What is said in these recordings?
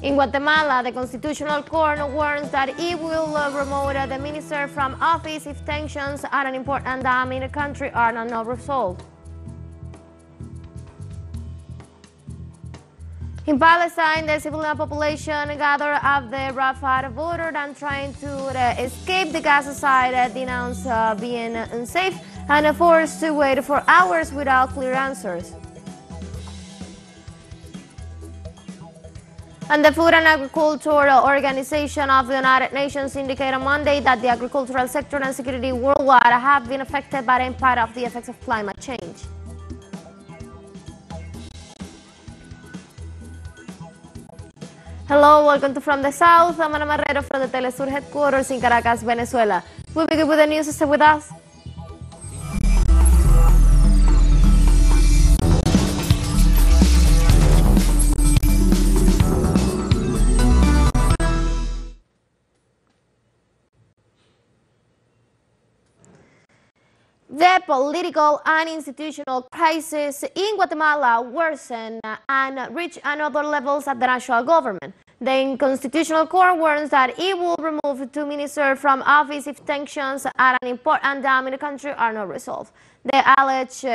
In Guatemala, the Constitutional Court warns that it will remove the minister from office if tensions at an important dam in the country are not resolved. In Palestine, the civilian population gathered at the Rafah border and trying to escape the Gaza side denounce being unsafe and forced to wait for hours without clear answers. And the Food and Agriculture Organization of the United Nations indicated on Monday that the agricultural sector and security worldwide have been affected by the impact of the effects of climate change. Hello, welcome to From the South. I'm Ana Marrero from the teleSUR headquarters in Caracas, Venezuela. We'll begin with the news. Stay with us. The political and institutional crisis in Guatemala worsened and reached another levels at the national government. The Constitutional Court warns that it will remove 2 ministers from office if tensions at an important dam in the country are not resolved. The alleged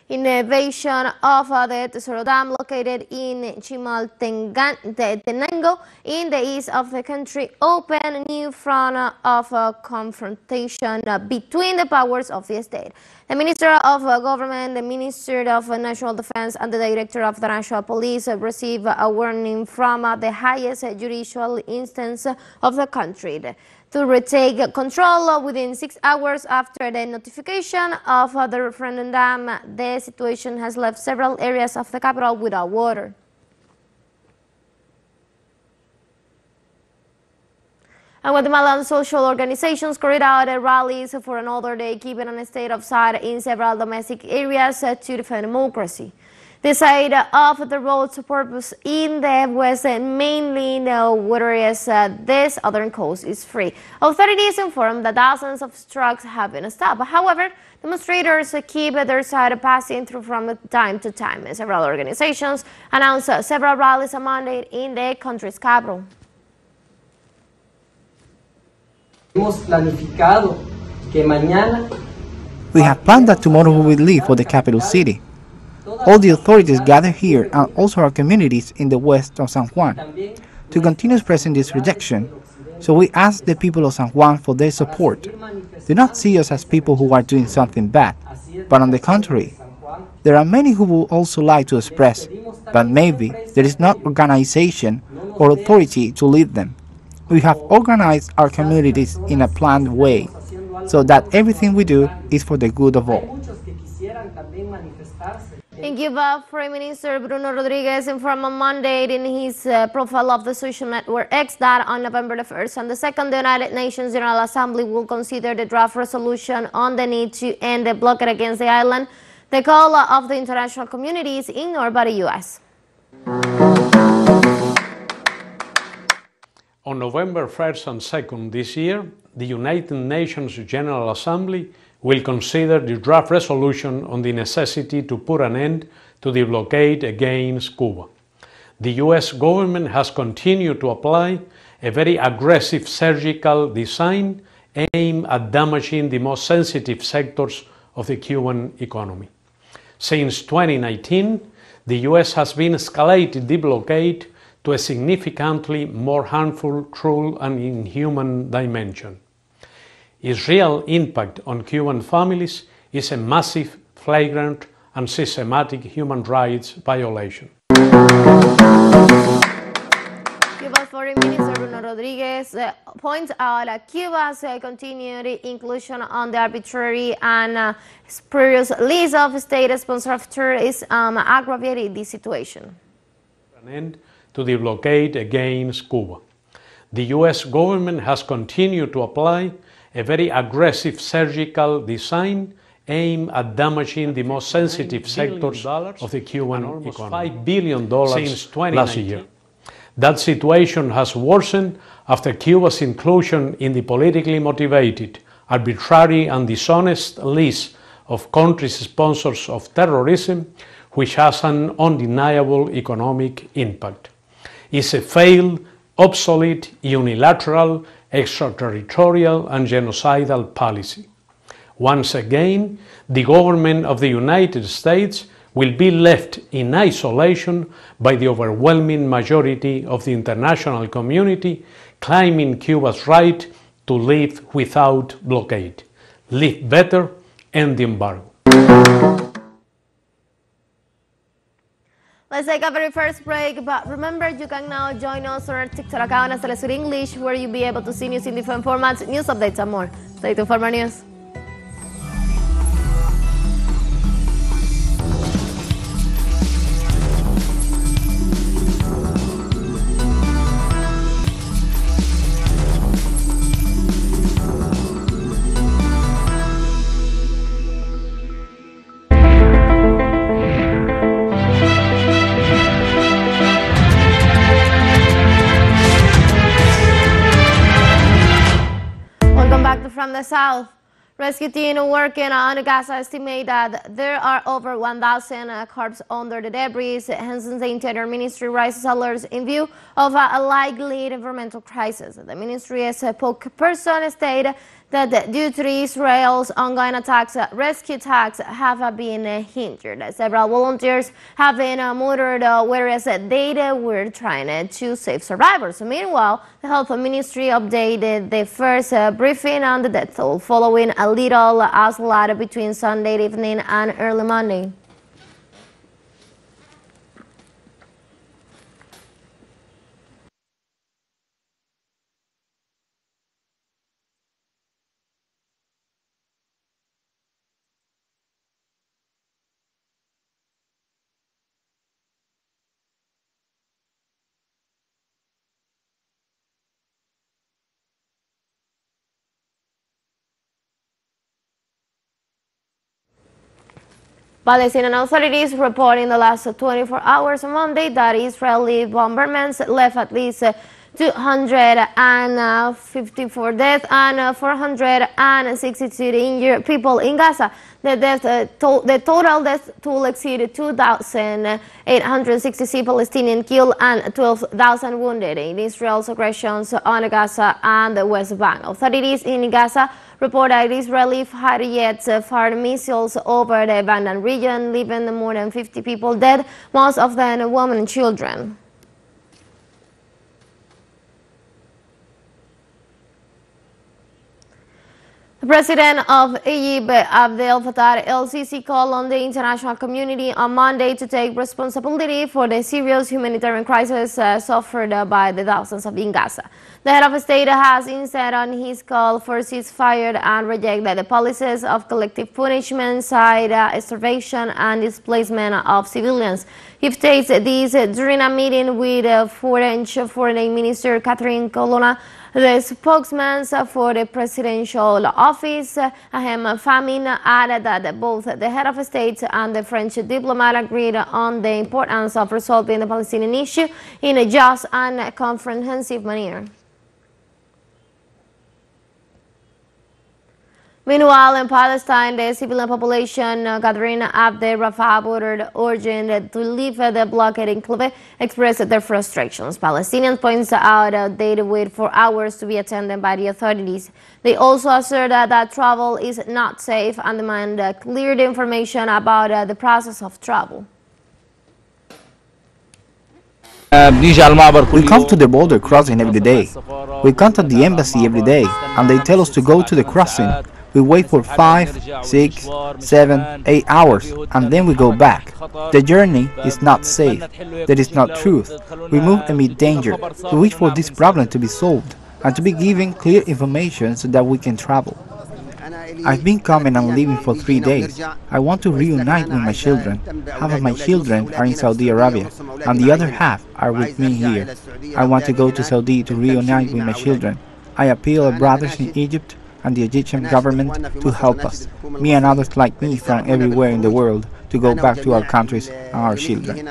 invasion of the teleSUR dam located in Chimaltenango in the east of the country opened a new front of confrontation between the powers of the state. The Minister of Government, the Minister of National Defense and the Director of the National Police received a warning from the highest judicial instance of the country to retake control within 6 hours after the notification of the referendum. The situation has left several areas of the capital without water. And Guatemalan social organizations carried out rallies for another day, keeping a state of side in several domestic areas to defend democracy. The side of the road's purpose in the west, mainly in the water areas, the southern coast is free. Authorities informed that dozens of trucks have been stopped. However, demonstrators keep their side passing through from time to time. Several organizations announced several rallies on Monday in the country's capital. We have planned that tomorrow we will leave for the capital city. All the authorities gather here and also our communities in the west of San Juan to continue expressing this rejection. So we ask the people of San Juan for their support. Do not see us as people who are doing something bad, but on the contrary, there are many who would also like to express, but maybe there is not organization or authority to lead them. We have organized our communities in a planned way, so that everything we do is for the good of all. In Cuba, Prime Minister Bruno Rodriguez informed on Monday in his profile of the social network X that on November the 1st and the 2nd, the United Nations General Assembly will consider the draft resolution on the need to end the blockade against the island. The call of the international community is ignored by the U.S. On November 1st and 2nd this year, the United Nations General Assembly will consider the draft resolution on the necessity to put an end to the blockade against Cuba. The U.S. government has continued to apply a very aggressive surgical design aimed at damaging the most sensitive sectors of the Cuban economy. Since 2019, the U.S. has been escalating the blockade to a significantly more harmful, cruel and inhuman dimension. Its real impact on Cuban families is a massive, flagrant and systematic human rights violation. Cuba's Foreign Minister Bruno Rodriguez points out that Cuba's continued inclusion on the arbitrary and spurious list of state-sponsored terrorists aggravated the situation. An end to the blockade against Cuba. The U.S. government has continued to apply a very aggressive surgical design aimed at damaging the most sensitive sectors of the Cuban economy. $5 billion since 2019. Last year. That situation has worsened after Cuba's inclusion in the politically motivated, arbitrary and dishonest list of countries sponsors of terrorism, which has an undeniable economic impact. It's a failed, obsolete, unilateral, extraterritorial and genocidal policy. Once again, the government of the United States will be left in isolation by the overwhelming majority of the international community, claiming Cuba's right to live without blockade. Live better, end the embargo. Let's take a very first break, but remember you can now join us on our TikTok account as teleSUR English, where you'll be able to see news in different formats, news updates and more. Stay tuned for more news. From the south, rescue team working on Gaza estimate that there are over 1,000 corpses under the debris. Hence, the Interior Ministry raises alerts in view of a likely environmental crisis. The ministry's spokesperson stated that due to Israel's ongoing attacks, rescue attacks have been hindered. Several volunteers have been murdered, whereas they were trying to save survivors. Meanwhile, the Health Ministry updated the first briefing on the death toll, following a little oscillation between Sunday evening and early Monday. Palestinian authorities report in the last 24 hours on Monday that Israeli bombardments left at least 254 deaths and 462 injured people in Gaza. The total death toll exceeded 2,866 Palestinians killed and 12,000 wounded in Israel's aggressions on Gaza and the West Bank. Authorities in Gaza report that Israeli fighter jets fired missiles over the abandoned region, leaving more than 50 people dead, most of them women and children. The president of Egypt, Abdel Fattah el-Sisi, called on the international community on Monday to take responsibility for the serious humanitarian crisis suffered by the thousands of in Gaza. The head of state has instead on his call for ceasefire and rejected the policies of collective punishment, starvation and displacement of civilians. He states this during a meeting with French Foreign Minister Catherine Colonna. The spokesman for the presidential office, Ahem Famin, added that both the head of state and the French diplomat agreed on the importance of resolving the Palestinian issue in a just and comprehensive manner. Meanwhile, in Palestine, the civilian population gathering at the Rafah border urging to leave the blockade enclave expressed their frustrations. Palestinians point out they wait for hours to be attended by the authorities. They also assert that travel is not safe and demand clear information about the process of travel. We come to the border crossing every day. We contact the embassy every day and they tell us to go to the crossing. We wait for 5, 6, 7, 8 hours and then we go back. The journey is not safe. That is not truth. We move amid danger. We wish for this problem to be solved and to be given clear information so that we can travel. I've been coming and leaving for 3 days. I want to reunite with my children. Half of my children are in Saudi Arabia and the other half are with me here. I want to go to Saudi to reunite with my children. I appeal to brothers in Egypt and the Egyptian government to help us, me and others like me from everywhere in the world, to go back to our countries and our children.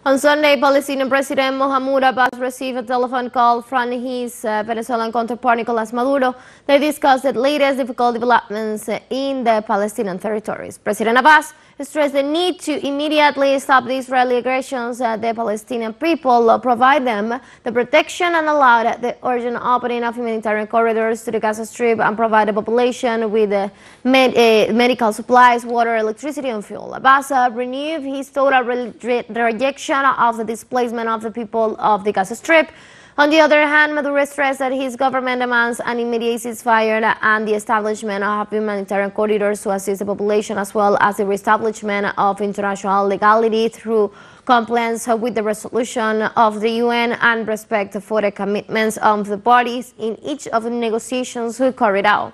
On Sunday, Palestinian President Mahmoud Abbas received a telephone call from his Venezuelan counterpart Nicolas Maduro. They discussed the latest difficult developments in the Palestinian territories. President Abbas stressed the need to immediately stop the Israeli aggressions at the Palestinian people, provide them the protection and allow the urgent opening of humanitarian corridors to the Gaza Strip and provide the population with medical supplies, water, electricity and fuel. Abbas renewed his total rejection of the displacement of the people of the Gaza Strip. On the other hand, Maduro stressed that his government demands an immediate ceasefire and the establishment of humanitarian corridors to assist the population, as well as the reestablishment of international legality through compliance with the resolution of the UN and respect for the commitments of the parties in each of the negotiations carried out.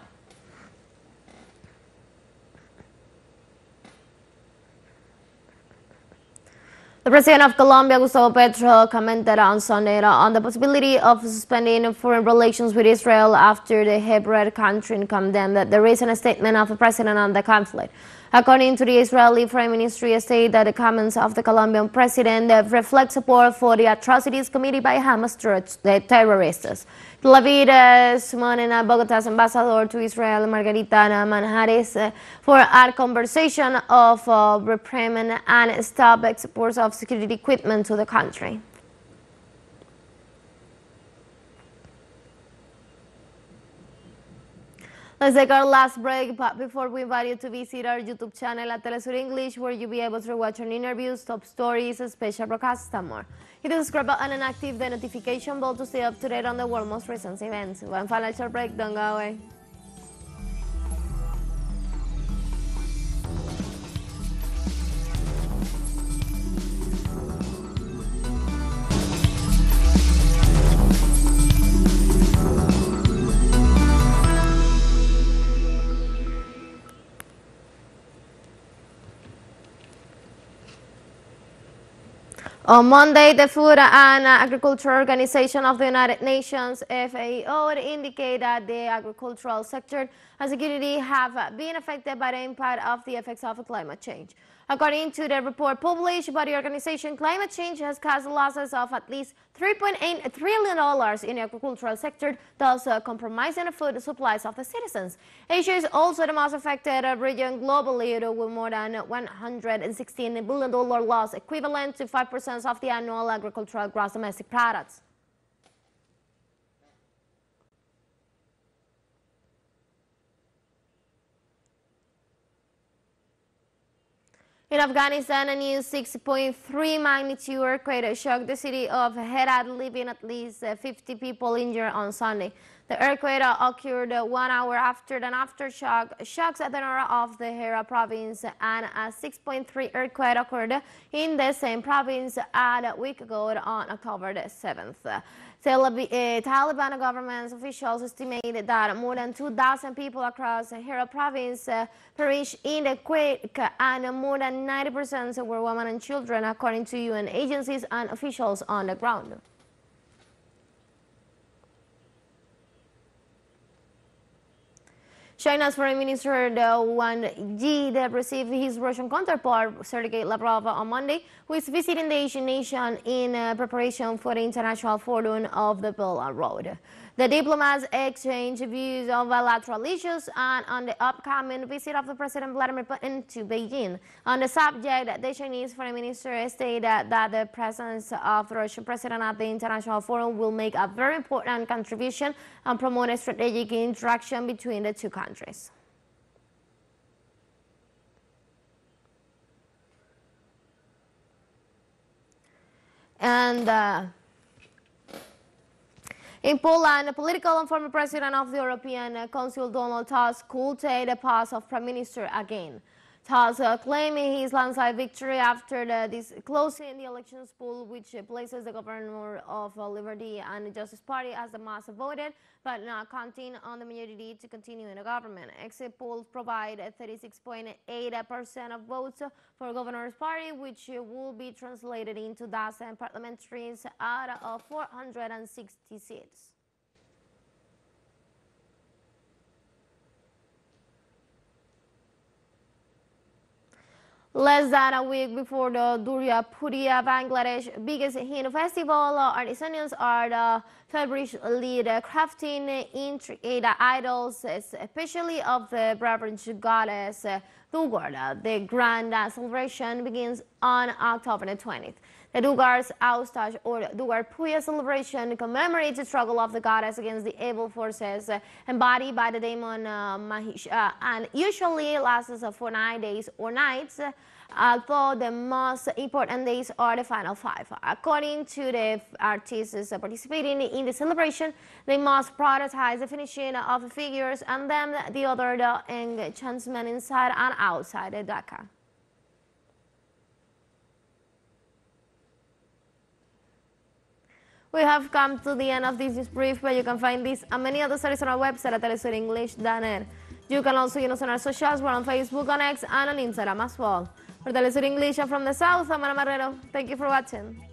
The President of Colombia, Gustavo Petro, commented on Sunday on the possibility of suspending foreign relations with Israel after the Hebrew country condemned the recent statement of the president on the conflict. According to the Israeli Foreign Ministry, stated that the comments of the Colombian president reflect support for the atrocities committed by Hamas terrorists. Tel Aviv summoned Bogotá's ambassador to Israel, Margarita Manjares, for a conversation of reprimand and stop exports of security equipment to the country. Let's take our last break, but before we invite you to visit our YouTube channel at teleSUR English, where you'll be able to watch our interviews, top stories, special broadcasts, and more. Hit the subscribe button and active the notification bell to stay up to date on the world's most recent events. One final short break, don't go away. On Monday, the Food and Agriculture Organization of the United Nations, FAO, indicated that the agricultural sector and security have been affected by the impact of the effects of climate change. According to the report published by the organization, climate change has caused losses of at least $3.8 trillion in the agricultural sector, thus compromising the food supplies of the citizens. Asia is also the most affected region globally, with more than $116 billion loss, equivalent to 5% of the annual agricultural gross domestic products. In Afghanistan, a new 6.3 magnitude earthquake shocked the city of Herat, leaving at least 50 people injured on Sunday. The earthquake occurred 1 hour after an aftershock shocks at the north of the Herat province, and a 6.3 earthquake occurred in the same province a week ago on October the 7th. Taliban government officials estimated that more than 2,000 people across Herat province perished in the quake, and more than 90% were women and children, according to UN agencies and officials on the ground. China's Foreign Minister Wang Yi received his Russian counterpart Sergei Lavrov on Monday, who is visiting the Asian nation in preparation for the International Forum of the Belt and Road. The diplomats exchanged views on bilateral issues and on the upcoming visit of the President Vladimir Putin to Beijing. On the subject, the Chinese Foreign Minister stated that the presence of the Russian President at the International Forum will make a very important contribution and promote a strategic interaction between the two countries. And in Poland, the political and former president of the European Council, Donald Tusk, could take the post of prime minister again. Tusk claiming his landslide victory after closing the elections poll, which places the governor of Liberty and Justice Party as the most voted, but not counting on the majority to continue in the government. Exit polls provide 36.8% of votes for governor's party, which will be translated into dozen parliamentaries out of 460 seats. Less than a week before the Durga Puja, Bangladesh biggest Hindu festival, artisans are feverishly crafting intricate idols, especially of the reverend goddess Durga. The grand celebration begins on October the 20th. The Durga's Austaj or Durga Puja celebration commemorates the struggle of the goddess against the evil forces embodied by the demon Mahisha, and usually lasts for 9 days or nights, although the most important days are the final 5. According to the artists participating in the celebration, they must prioritize the finishing of the figures and then the other enchantment inside and outside the Dhaka. We have come to the end of this brief, but you can find this and many other stories on our website at telesurenglish.net. You can also use us on our socials. We're on Facebook, on X, and on Instagram as well. For Telesur English from the South, I'm Ana Marrero. Thank you for watching.